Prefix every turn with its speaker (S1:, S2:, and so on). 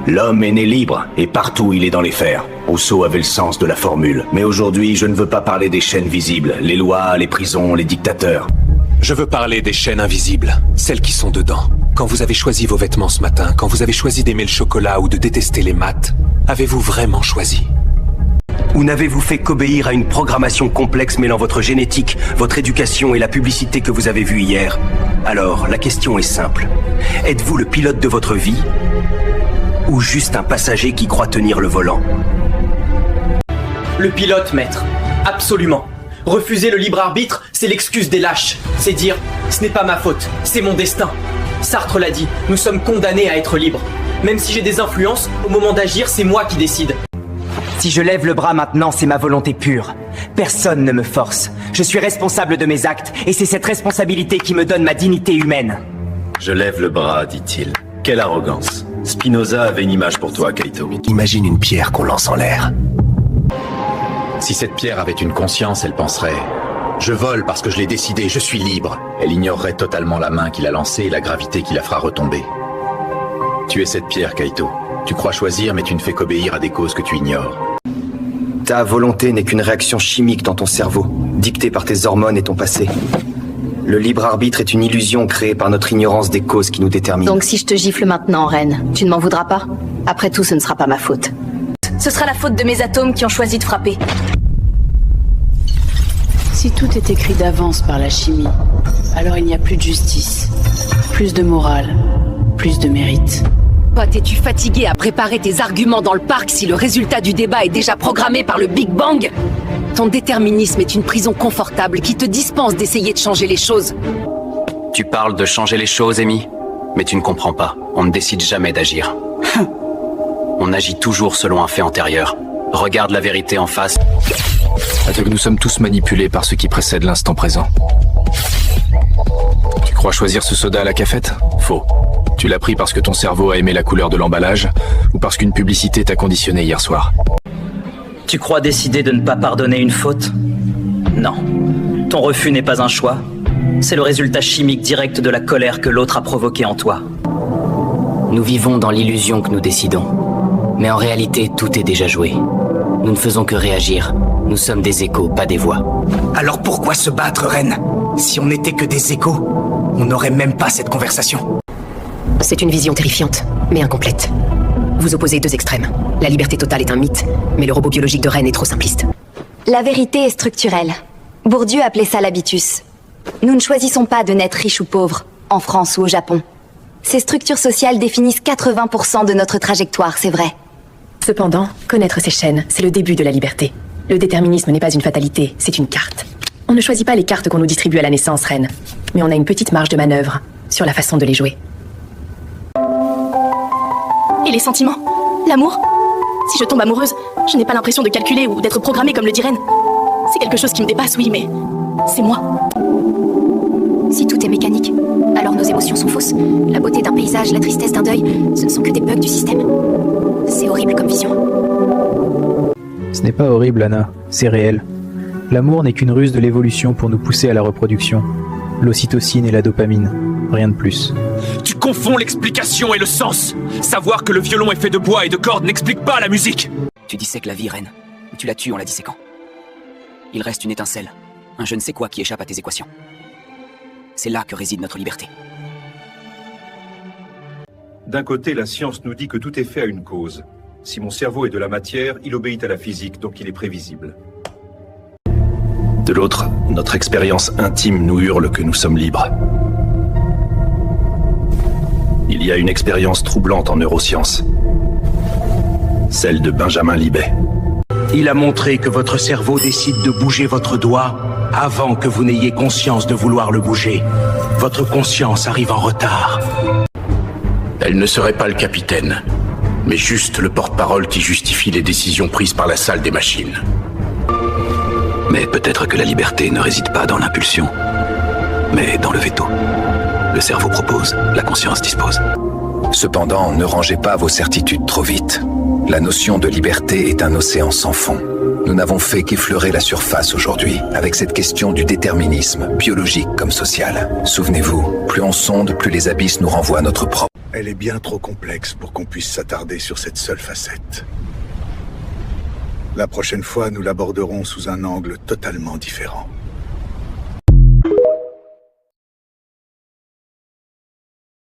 S1: L'homme est né libre, et partout il est dans les fers. Rousseau avait le sens de la formule. Mais aujourd'hui, je ne veux pas parler des chaînes visibles, les lois, les prisons, les dictateurs.
S2: Je veux parler des chaînes invisibles, celles qui sont dedans. Quand vous avez choisi vos vêtements ce matin, quand vous avez choisi d'aimer le chocolat ou de détester les maths, avez-vous vraiment choisi?
S3: Ou n'avez-vous fait qu'obéir à une programmation complexe mêlant votre génétique, votre éducation et la publicité que vous avez vue hier? Alors, la question est simple. Êtes-vous le pilote de votre vie? Ou juste un passager qui croit tenir le volant?
S4: Le pilote, maître. Absolument. Refuser le libre arbitre, c'est l'excuse des lâches. C'est dire, ce n'est pas ma faute, c'est mon destin. Sartre l'a dit, nous sommes condamnés à être libres. Même si j'ai des influences, au moment d'agir, c'est moi qui décide.
S5: Si je lève le bras maintenant, c'est ma volonté pure. Personne ne me force. Je suis responsable de mes actes, et c'est cette responsabilité qui me donne ma dignité humaine.
S6: Je lève le bras, dit-il. Quelle arrogance. Spinoza avait une image pour toi, Kaito.
S3: Imagine une pierre qu'on lance en l'air.
S7: Si cette pierre avait une conscience, elle penserait « Je vole parce que je l'ai décidé, je suis libre ». Elle ignorerait totalement la main qui l'a lancée et la gravité qui la fera retomber. Tu es cette pierre, Kaito. Tu crois choisir, mais tu ne fais qu'obéir à des causes que tu ignores.
S3: Ta volonté n'est qu'une réaction chimique dans ton cerveau, dictée par tes hormones et ton passé. Le libre arbitre est une illusion créée par notre ignorance des causes qui nous déterminent.
S8: Donc si je te gifle maintenant, reine, tu ne m'en voudras pas? Après tout, ce ne sera pas ma faute. Ce sera la faute de mes atomes qui ont choisi de frapper.
S9: Si tout est écrit d'avance par la chimie, alors il n'y a plus de justice, plus de morale, plus de mérite.
S10: Pote, es-tu fatigué à préparer tes arguments dans le parc si le résultat du débat est déjà programmé par le Big Bang? Ton déterminisme est une prison confortable qui te dispense d'essayer de changer les choses.
S11: Tu parles de changer les choses, Amy, mais tu ne comprends pas. On ne décide jamais d'agir. On agit toujours selon un fait antérieur. Regarde la vérité en face.
S2: Que nous sommes tous manipulés par ce qui précède l'instant présent. Tu crois choisir ce soda à la cafette? Faux. Tu l'as pris parce que ton cerveau a aimé la couleur de l'emballage ou parce qu'une publicité t'a conditionné hier soir.
S4: Tu crois décider de ne pas pardonner une faute? Non. Ton refus n'est pas un choix. C'est le résultat chimique direct de la colère que l'autre a provoquée en toi.
S11: Nous vivons dans l'illusion que nous décidons. Mais en réalité, tout est déjà joué. Nous ne faisons que réagir. Nous sommes des échos, pas des voix.
S5: Alors pourquoi se battre, reine? Si on n'était que des échos, on n'aurait même pas cette conversation.
S10: C'est une vision terrifiante, mais incomplète. Vous opposez deux extrêmes. La liberté totale est un mythe, mais le robot biologique de Rennes est trop simpliste.
S8: La vérité est structurelle. Bourdieu appelait ça l'habitus. Nous ne choisissons pas de naître riches ou pauvres, en France ou au Japon. Ces structures sociales définissent 80% de notre trajectoire, c'est vrai.
S10: Cependant, connaître ces chaînes, c'est le début de la liberté. Le déterminisme n'est pas une fatalité, c'est une carte. On ne choisit pas les cartes qu'on nous distribue à la naissance, Reine, mais on a une petite marge de manœuvre sur la façon de les jouer.
S12: Et les sentiments? L'amour? Si je tombe amoureuse, je n'ai pas l'impression de calculer ou d'être programmée comme le dit Ren. C'est quelque chose qui me dépasse, oui, mais c'est moi. Si tout est mécanique, alors nos émotions sont fausses. La beauté d'un paysage, la tristesse d'un deuil, ce ne sont que des bugs du système. C'est horrible comme vision.
S13: Ce n'est pas horrible, Anna, c'est réel. L'amour n'est qu'une ruse de l'évolution pour nous pousser à la reproduction. L'ocytocine et la dopamine, rien de plus.
S2: Tu confonds l'explication et le sens. Savoir que le violon est fait de bois et de cordes n'explique pas la musique.
S11: Tu dissèques la vie, Reine. Tu la tues en la disséquant. Il reste une étincelle, un je ne sais quoi qui échappe à tes équations. C'est là que réside notre liberté.
S14: D'un côté, la science nous dit que tout est fait à une cause. Si mon cerveau est de la matière, il obéit à la physique, donc il est prévisible.
S1: De l'autre, notre expérience intime nous hurle que nous sommes libres. Il y a une expérience troublante en neurosciences. Celle de Benjamin Libet.
S15: Il a montré que votre cerveau décide de bouger votre doigt avant que vous n'ayez conscience de vouloir le bouger. Votre conscience arrive en retard.
S7: Elle ne serait pas le capitaine, mais juste le porte-parole qui justifie les décisions prises par la salle des machines.
S11: Mais peut-être que la liberté ne réside pas dans l'impulsion, mais dans le veto. Le cerveau propose, la conscience dispose.
S16: Cependant, ne rangez pas vos certitudes trop vite. La notion de liberté est un océan sans fond. Nous n'avons fait qu'effleurer la surface aujourd'hui, avec cette question du déterminisme, biologique comme social. Souvenez-vous, plus on sonde, plus les abysses nous renvoient à notre propre...
S17: Elle est bien trop complexe pour qu'on puisse s'attarder sur cette seule facette. La prochaine fois, nous l'aborderons sous un angle totalement différent.